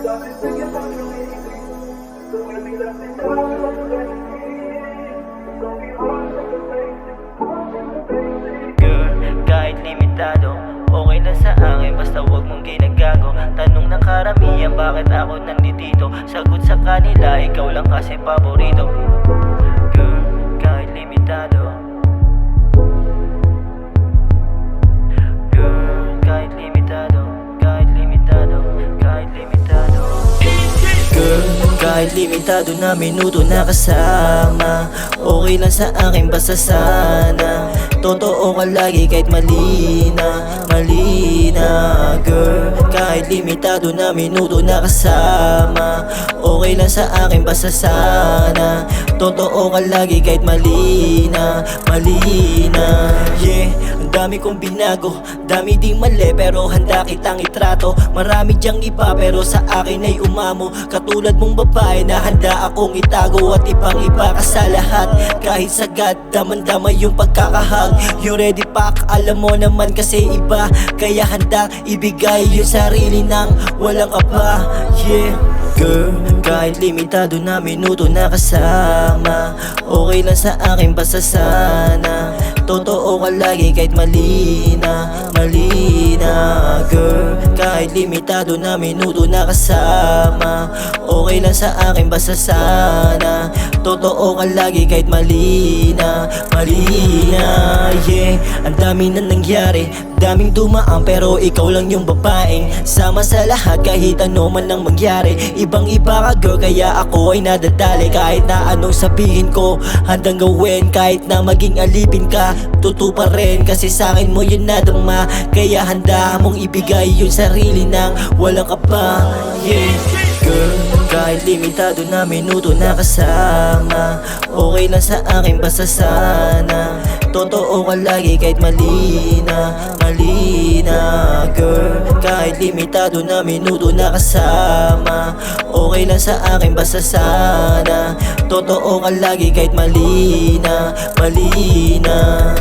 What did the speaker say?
Girl, kahit limitado, okay lang sa akin basta wag mong ginagago. Tanong ng karamihan bakit ako nandito, sagot sa kanila ikaw lang kasi paborito. Girl, kahit limitado. Girl, kahit limitado, kahit limitado, kahit limitado. Girl, kahit limitado na minuto na kasama, okay lang sa akin basta sana totoo ka lagi kahit mali na, mali na. Girl, kahit limitado na minuto na kasama, okay lang sa akin basta sana totoo ka lagi kahit mali na, mali na. Yeah, ang dami kong binago, dami ding mali pero handa kitang itrato. Marami diyang iba pero sa akin ay umamo. Katulad mong babae na handa akong itago at ibang iba ka sa lahat. Kahit sagad, daman-dama yung pagkakahag. You ready pack, alam mo naman kasi iba, kaya handa ibigay yung sarili ng walang kapa. Yeah. Girl, kahit limitado na minuto na kasama, okay lang sa akin basta sana totoo ka lagi kahit mali na, mali na. Girl, kahit limitado na minuto na kasama, okay lang sa akin basta sana totoo ka lagi kahit mali na, mali na. Yeah, ang dami na nangyari, daming dumaan pero ikaw lang yung babaeng sama sa lahat kahit ano man lang mangyari. Ibang iba ka girl kaya ako ay nadadali. Kahit na anong sabihin ko handang gawin, kahit na maging alipin ka totoo pa rin kasi sa akin mo yun nadama. Kaya handa mong ibigay yung sarili ng walang kapa. Yeah. Girl, kahit limitado na minuto na kasama, okay lang sa akin basta sana totoo ka lagi kahit mali na, mali na. Girl, kahit limitado na minuto na kasama, okay lang sa akin basta sana totoo ka lagi kahit mali na, mali na.